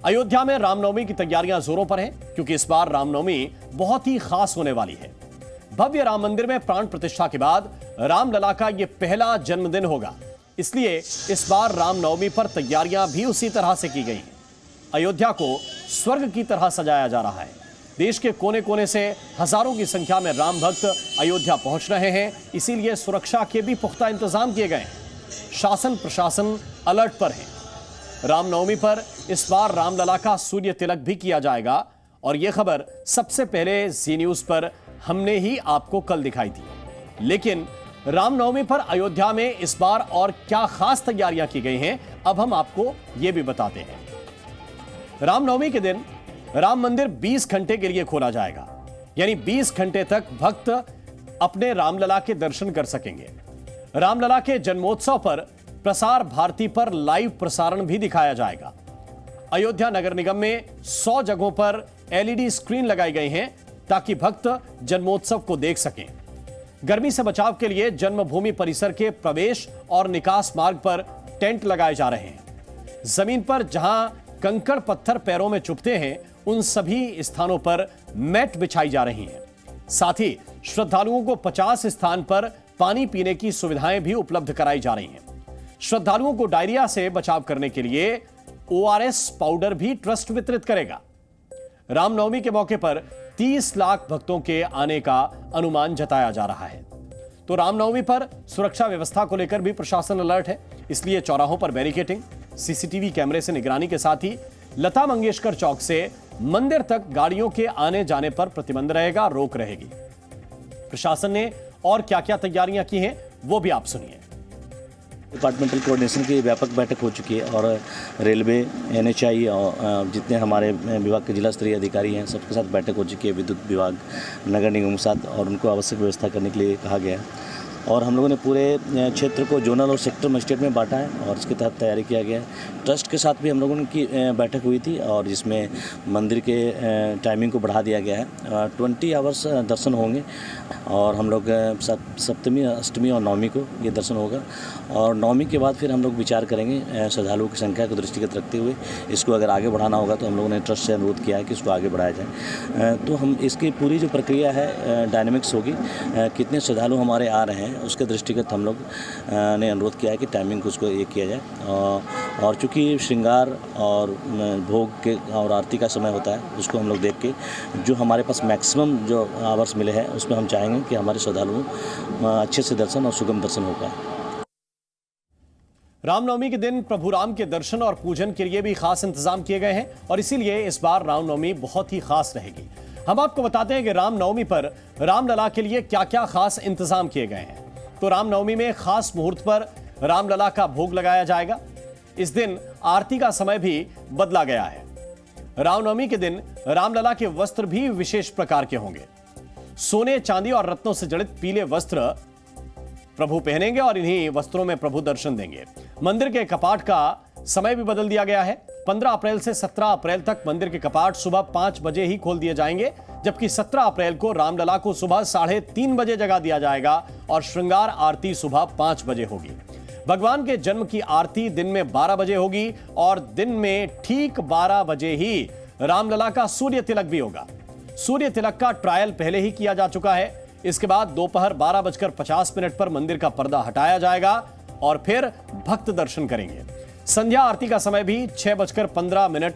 अयोध्या में रामनवमी की तैयारियां जोरों पर हैं, क्योंकि इस बार रामनवमी बहुत ही खास होने वाली है। भव्य राम मंदिर में प्राण प्रतिष्ठा के बाद रामलला का यह पहला जन्मदिन होगा, इसलिए इस बार रामनवमी पर तैयारियां भी उसी तरह से की गई हैं। अयोध्या को स्वर्ग की तरह सजाया जा रहा है। देश के कोने कोने से हजारों की संख्या में राम भक्त अयोध्या पहुंच रहे हैं, इसीलिए सुरक्षा के भी पुख्ता इंतजाम किए गए हैं। शासन प्रशासन अलर्ट पर है। रामनवमी पर इस बार रामलला का सूर्य तिलक भी किया जाएगा, और यह खबर सबसे पहले जी न्यूज पर हमने ही आपको कल दिखाई थी। लेकिन रामनवमी पर अयोध्या में इस बार और क्या खास तैयारियां की गई हैं, अब हम आपको यह भी बताते हैं। रामनवमी के दिन राम मंदिर 20 घंटे के लिए खोला जाएगा, यानी 20 घंटे तक भक्त अपने रामलला के दर्शन कर सकेंगे। रामलला के जन्मोत्सव पर प्रसार भारती पर लाइव प्रसारण भी दिखाया जाएगा। अयोध्या नगर निगम में 100 जगहों पर एलईडी स्क्रीन लगाई गई हैं, ताकि भक्त जन्मोत्सव को देख सकें। गर्मी से बचाव के लिए जन्मभूमि परिसर के प्रवेश और निकास मार्ग पर टेंट लगाए जा रहे हैं। जमीन पर जहां कंकड़ पत्थर पैरों में चुभते हैं, उन सभी स्थानों पर मैट बिछाई जा रही हैं। साथ ही श्रद्धालुओं को 50 स्थान पर पानी पीने की सुविधाएं भी उपलब्ध कराई जा रही हैं। श्रद्धालुओं को डायरिया से बचाव करने के लिए ओआरएस पाउडर भी ट्रस्ट वितरित करेगा। रामनवमी के मौके पर 30 लाख भक्तों के आने का अनुमान जताया जा रहा है। तो रामनवमी पर सुरक्षा व्यवस्था को लेकर भी प्रशासन अलर्ट है, इसलिए चौराहों पर बैरिकेडिंग, सीसीटीवी कैमरे से निगरानी के साथ ही लता मंगेशकर चौक से मंदिर तक गाड़ियों के आने जाने पर प्रतिबंध रहेगा, रोक रहेगी। प्रशासन ने और क्या क्या तैयारियां की हैं, वो भी आप सुनिए। डिपार्टमेंटल कोऑर्डिनेशन की व्यापक बैठक हो चुकी है, और रेलवे, एनएचआई और जितने हमारे विभाग के जिला स्तरीय अधिकारी हैं, सबके साथ बैठक हो चुकी है। विद्युत विभाग, नगर निगम के साथ, और उनको आवश्यक व्यवस्था करने के लिए कहा गया है। और हम लोगों ने पूरे क्षेत्र को जोनल और सेक्टर मजिस्ट्रेट में बांटा है, और इसके तहत तैयारी किया गया है। ट्रस्ट के साथ भी हम लोगों की बैठक हुई थी, और जिसमें मंदिर के टाइमिंग को बढ़ा दिया गया है। 20 आवर्स दर्शन होंगे, और हम लोग सप्तमी, अष्टमी और नवमी को ये दर्शन होगा। और नवमी के बाद फिर हम लोग विचार करेंगे श्रद्धालुओं की संख्या को दृष्टिगत रखते हुए, इसको अगर आगे बढ़ाना होगा तो हम लोगों ने ट्रस्ट से अनुरोध किया है कि इसको आगे बढ़ाया जाए। तो हम इसकी पूरी जो प्रक्रिया है डायनेमिक्स होगी, कितने श्रद्धालु हमारे आ रहे हैं उसके दृष्टिगत हम लोग ने अनुरोध किया है कि टाइमिंग को उसको ये किया जाए। और चूँकि श्रृंगार और भोग के और आरती का समय होता है, उसको हम लोग देख के जो हमारे पास मैक्सिमम जो आवर्स मिले हैं, उसमें हम चाहेंगे कि हमारे श्रद्धालुओं अच्छे से दर्शन और सुगम दर्शन हो पाए। रामनवमी के दिन प्रभु राम के दर्शन और पूजन के लिए भी खास इंतजाम किए गए हैं, और इसीलिए इस बार रामनवमी बहुत ही खास रहेगी। हम आपको बताते हैं कि रामनवमी पर रामलला के लिए क्या क्या खास इंतजाम किए गए हैं। तो रामनवमी में खास मुहूर्त पर रामलला का भोग लगाया जाएगा। इस दिन आरती का समय भी बदला गया है। रामनवमी के दिन रामलला के वस्त्र भी विशेष प्रकार के होंगे। सोने, चांदी और रत्नों से जड़ित पीले वस्त्र प्रभु पहनेंगे, और इन्हीं वस्त्रों में प्रभु दर्शन देंगे। मंदिर के कपाट का समय भी बदल दिया गया है। 15 अप्रैल से 17 अप्रैल तक मंदिर के कपाट सुबह 5 बजे ही खोल दिए जाएंगे, जबकि 17 अप्रैल को रामलला को सुबह 3:30 बजे जगा दिया जाएगा, और श्रृंगार आरती सुबह 5 बजे होगी। भगवान के जन्म की आरती दिन में 12 बजे होगी, और दिन में ठीक 12 बजे ही रामलला का सूर्य तिलक भी होगा। सूर्य तिलक का ट्रायल पहले ही किया जा चुका है। इसके बाद दोपहर 12:50 पर मंदिर का पर्दा हटाया जाएगा, और फिर भक्त दर्शन करेंगे। संध्या आरती का समय भी 6:15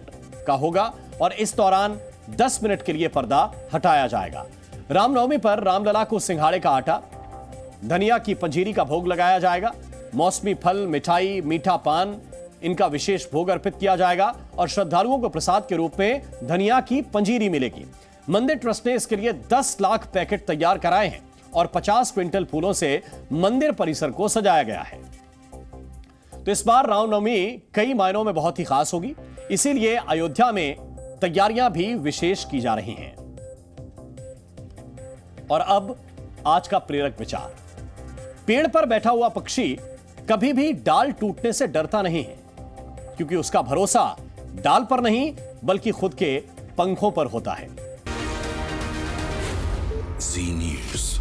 का होगा, और इस दौरान 10 मिनट के लिए पर्दा हटाया जाएगा। रामनवमी पर रामलला को सिंघाड़े का आटा, धनिया की पंजीरी का भोग लगाया जाएगा। मौसमी फल, मिठाई, मीठा पान, इनका विशेष भोग अर्पित किया जाएगा, और श्रद्धालुओं को प्रसाद के रूप में धनिया की पंजीरी मिलेगी। मंदिर ट्रस्ट ने इसके लिए 10 लाख पैकेट तैयार कराए हैं, और 50 क्विंटल फूलों से मंदिर परिसर को सजाया गया है। तो इस बार रामनवमी कई मायनों में बहुत ही खास होगी, इसीलिए अयोध्या में तैयारियां भी विशेष की जा रही हैं। और अब आज का प्रेरक विचार। पेड़ पर बैठा हुआ पक्षी कभी भी डाल टूटने से डरता नहीं है, क्योंकि उसका भरोसा डाल पर नहीं बल्कि खुद के पंखों पर होता है। जी न्यूज़।